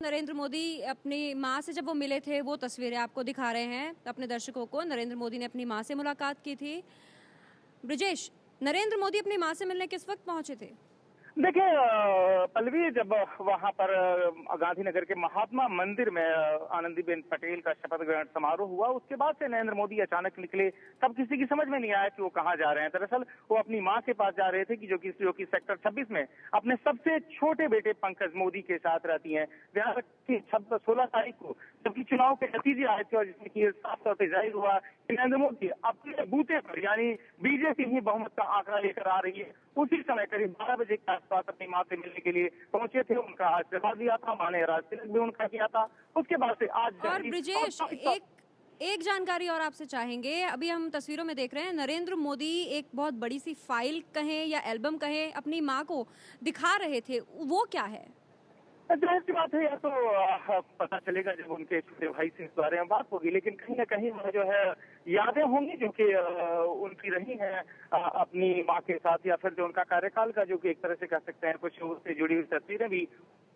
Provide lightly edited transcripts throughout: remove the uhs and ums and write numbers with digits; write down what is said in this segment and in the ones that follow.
नरेंद्र मोदी अपनी माँ से जब वो मिले थे, वो तस्वीरें आपको दिखा रहे हैं अपने दर्शकों को। नरेंद्र मोदी ने अपनी माँ से मुलाकात की थी। ब्रिजेश, नरेंद्र मोदी अपनी माँ से मिलने किस वक्त पहुंचे थे? देखिए पल्लवी, जब वहां पर गांधीनगर के महात्मा मंदिर में आनंदीबेन पटेल का शपथ ग्रहण समारोह हुआ, उसके बाद से नरेंद्र मोदी अचानक निकले। तब किसी की समझ में नहीं आया कि वो कहाँ जा रहे हैं। दरअसल वो अपनी मां के पास जा रहे थे कि जो कि सेक्टर 26 में अपने सबसे छोटे बेटे पंकज मोदी के साथ रहती हैं। ध्यान रखिए 16 तारीख को जबकि चुनाव के नतीजे आए थे और जिसमें कि साफ तौर पर जाहिर हुआ कि नरेंद्र मोदी अपने बूते पर यानी बीजेपी ही बहुमत का आंकड़ा लेकर आ रही है, उसी समय करीब 12 बजे के आसपास अपनी मां से मिलने के लिए पहुंचे थे। उनका आशीर्वाद दिया था, मां ने राजतिलक भी उनका किया था। उसके बाद से आज और ब्रिजेश, एक जानकारी और आपसे चाहेंगे। अभी हम तस्वीरों में देख रहे हैं नरेंद्र मोदी एक बहुत बड़ी सी फाइल कहें या एल्बम कहें अपनी माँ को दिखा रहे थे, वो क्या है? जाहिर सी बात है, या तो पता चलेगा जब उनके छोटे भाई से इस बारे में बात होगी, लेकिन कहीं ना कहीं वह जो है यादें होंगी जो कि उनकी रही हैं अपनी माँ के साथ, या फिर जो उनका कार्यकाल का जो कि एक तरह से कह सकते हैं कुछ उससे जुड़ी हुई तस्वीरें भी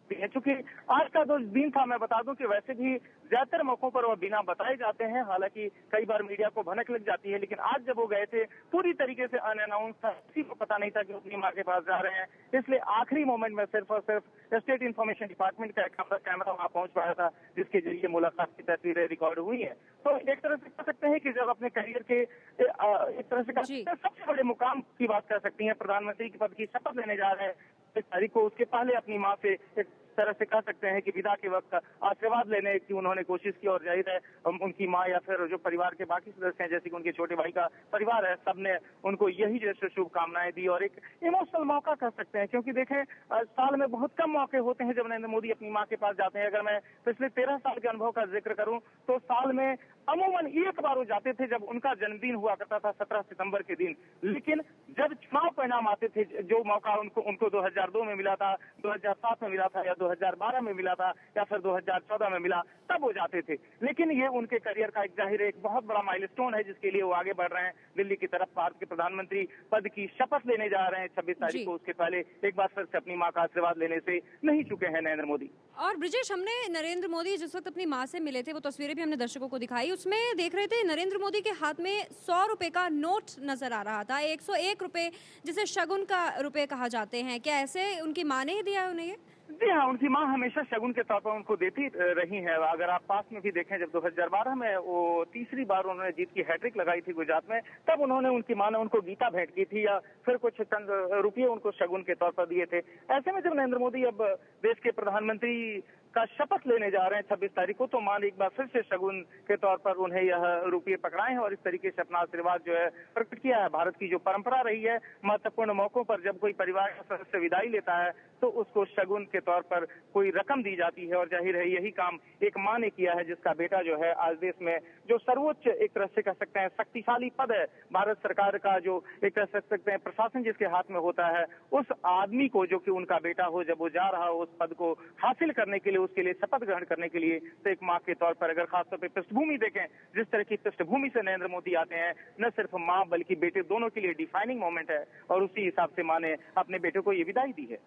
है। चूंकि आज का जो दिन था, मैं बता दूं कि वैसे भी ज्यादातर मौकों पर वह बिना बताए जाते हैं, हालांकि कई बार मीडिया को भनक लग जाती है, लेकिन आज जब वो गए थे पूरी तरीके से अनअनाउंस था, किसी को पता नहीं था कि अपनी माँ के पास जा रहे हैं। इसलिए आखिरी मोमेंट में सिर्फ और सिर्फ स्टेट इन्फॉर्मेशन डिपार्टमेंट का कैमरा वहां पहुंच पाया था, जिसके जरिए मुलाकात की तस्वीरें रिकॉर्ड हुई है। तो एक तरह से कह सकते हैं कि जब अपने करियर के एक तरह से कह सकते हैं सबसे बड़े मुकाम की बात कर सकती हैं, प्रधानमंत्री के पद की शपथ लेने जा रहे हैं 26 तारीख को, उसके पहले अपनी माँ से एक तरह से कह सकते हैं कि विदा के वक्त आशीर्वाद लेने की उन्होंने कोशिश की। और जाहिर है उनकी माँ या फिर जो परिवार के बाकी सदस्य हैं, जैसे कि उनके छोटे भाई का परिवार है, सबने उनको यही जैसे शुभकामनाएं दी और एक इमोशनल मौका कह सकते हैं। क्योंकि देखें साल में बहुत कम मौके होते हैं जब नरेंद्र मोदी अपनी माँ के पास जाते हैं। अगर मैं पिछले 13 साल के अनुभव का जिक्र करूं तो साल में अमूमन एक बार वो जाते थे जब उनका जन्मदिन हुआ करता था 17 सितंबर के दिन। लेकिन जब चुनाव परिणाम आते थे, जो मौका उनको 2002 में मिला था, 2007 में मिला था, या 2012 में मिला था, या फिर 2014 में मिला, तब वो जाते थे। लेकिन ये उनके करियर का एक जाहिर एक बहुत बड़ा माइलस्टोन है, जिसके लिए वो आगे बढ़ रहे हैं दिल्ली की तरफ। भारत के प्रधानमंत्री पद की शपथ लेने जा रहे हैं 26 तारीख को। उसके पहले एक बार फिर से अपनी माँ का आशीर्वाद लेने से नहीं चुके हैं नरेंद्र मोदी। और ब्रिजेश, हमने नरेंद्र मोदी जिस वक्त अपनी माँ से मिले थे, वो तस्वीरें भी हमने दर्शकों को दिखाई। उसमें देख रहे थे नरेंद्र मोदी के हाथ में 100 रुपए का नोट नजर आ रहा था, 101 रुपए जिसे शगुन का रुपए कहा जाते हैं। क्या ऐसे उनकी माँ ने ही दिया उन्हें ये? जी हाँ, उनकी माँ हमेशा शगुन के तौर पर उनको देती रही है। अगर आप पास में भी देखें, जब 2012 में वो तीसरी बार उन्होंने जीत की हैट्रिक लगाई थी गुजरात में, तब उनकी माँ ने उनको गीता भेंट की थी या फिर कुछ चंद रुपये उनको शगुन के तौर पर दिए थे। ऐसे में जब नरेंद्र मोदी अब देश के प्रधानमंत्री का शपथ लेने जा रहे हैं 26 तारीख को, तो मां ने एक बार फिर से शगुन के तौर पर उन्हें यह रुपये पकड़ाए हैं और इस तरीके से अपना आशीर्वाद जो है प्रकट किया है। भारत की जो परंपरा रही है, महत्वपूर्ण मौकों पर जब कोई परिवार का सदस्य विदाई लेता है तो उसको शगुन के तौर पर कोई रकम दी जाती है। और जाहिर है यही काम एक मां ने किया है, जिसका बेटा जो है आज देश में जो सर्वोच्च एक तरह से कह सकते हैं शक्तिशाली पद है भारत सरकार का, जो एक तरह से कह सकते हैं प्रशासन जिसके हाथ में होता है, उस आदमी को जो कि उनका बेटा हो, जब वो जा रहा हो उस पद को हासिल करने के लिए, उसके लिए शपथ ग्रहण करने के लिए, तो एक माँ के तौर पर अगर खासतौर पर पृष्ठभूमि देखें, जिस तरह की पृष्ठभूमि से नरेंद्र मोदी आते हैं, न सिर्फ माँ बल्कि बेटे दोनों के लिए डिफाइनिंग मोमेंट है। और उसी हिसाब से माँ ने अपने बेटे को ये विदाई दी है।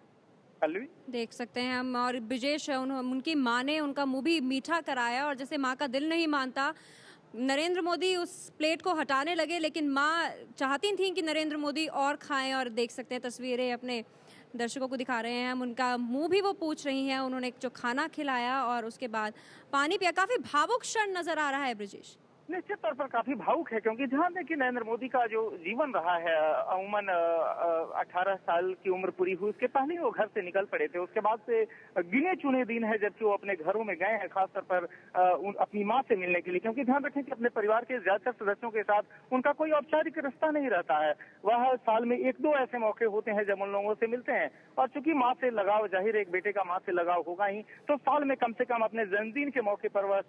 देख सकते हैं हम। और ब्रिजेश, उनकी माँ ने उनका मुंह भी मीठा कराया, और जैसे माँ का दिल नहीं मानता, नरेंद्र मोदी उस प्लेट को हटाने लगे, लेकिन माँ चाहती थी कि नरेंद्र मोदी और खाएं। और देख सकते हैं तस्वीरें अपने दर्शकों को दिखा रहे हैं हम, उनका मुंह भी वो पूछ रही हैं। उन्होंने जो खाना खिलाया और उसके बाद पानी पिया। काफी भावुक क्षण नजर आ रहा है ब्रिजेश। निश्चित तौर पर काफी भावुक है, क्योंकि ध्यान दें कि नरेंद्र मोदी का जो जीवन रहा है, अमूमन 18 साल की उम्र पूरी हुई उसके पहले वो घर से निकल पड़े थे। उसके बाद से गिने चुने दिन है जबकि वो अपने घरों में गए हैं, खासतौर पर अपनी माँ से मिलने के लिए। क्योंकि ध्यान रखें कि अपने परिवार के ज्यादातर सदस्यों के साथ उनका कोई औपचारिक रिश्ता नहीं रहता है। वह साल में 1-2 ऐसे मौके होते हैं जब उन लोगों से मिलते हैं। और चूंकि माँ से लगाव, जाहिर एक बेटे का माँ से लगाव होगा ही, तो साल में कम से कम अपने जन्मदिन के मौके पर वह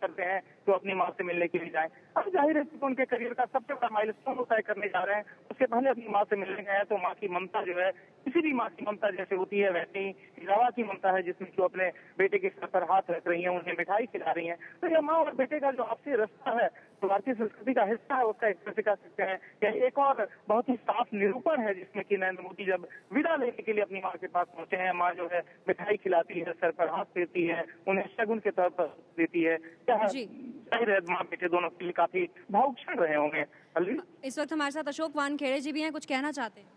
करते हैं तो अपनी माँ से मिलने के चले जाएं। अब जाहिर है कि उनके करियर का सबसे बड़ा माइलस्टोन वो तय करने जा रहे हैं, उसके पहले अपनी माँ से मिलने गए हैं, तो माँ की ममता जो है, किसी भी माँ की ममता जैसे होती है वैसे ही रवा की ममता है, जिसमें जो अपने बेटे के सर पर हाथ रख रही हैं, उन्हें मिठाई खिला रही हैं। तो यह माँ और बेटे का जो आपसी रिश्ता है, तो भारतीय संस्कृति का हिस्सा है, उसका एक तरह से कह सकते हैं कि एक और बहुत ही साफ निरूपण है, जिसमें कि नरेंद्र मोदी जब विदा लेने के लिए अपनी माँ के पास पहुंचे हैं, माँ जो है मिठाई खिलाती है, सर पर हाथ फेरती है, उन्हें शगुन के तौर पर देती है। क्या जी। जाहिर है माँ बेटे दोनों के लिए काफी भावुक क्षण रहे होंगे। अलवी इस वक्त हमारे साथ अशोक वानखेड़े जी भी हैं, कुछ कहना चाहते हैं?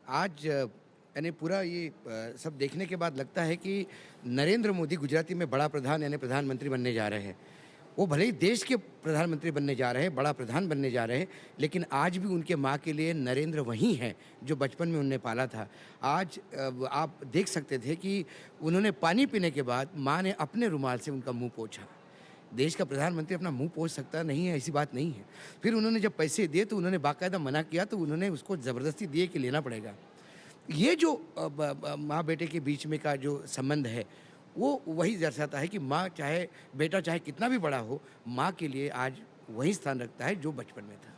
आज यानी पूरा ये सब देखने के बाद लगता है कि नरेंद्र मोदी गुजराती में बड़ा प्रधान यानी प्रधानमंत्री बनने जा रहे हैं। वो भले ही देश के प्रधानमंत्री बनने जा रहे हैं, बड़ा प्रधान बनने जा रहे हैं, लेकिन आज भी उनके माँ के लिए नरेंद्र वही हैं जो बचपन में उन्हें पाला था। आज आप देख सकते थे कि उन्होंने पानी पीने के बाद माँ ने अपने रुमाल से उनका मुंह पोंछा। देश का प्रधानमंत्री अपना मुंह पोंछ सकता नहीं है, ऐसी बात नहीं है। फिर उन्होंने जब पैसे दिए तो उन्होंने बाकायदा मना किया, तो उन्होंने उसको ज़बरदस्ती दिए कि लेना पड़ेगा। ये जो माँ बेटे के बीच में का जो संबंध है, वो वही दर्शाता है कि माँ चाहे बेटा चाहे कितना भी बड़ा हो, माँ के लिए आज वही स्थान रखता है जो बचपन में था।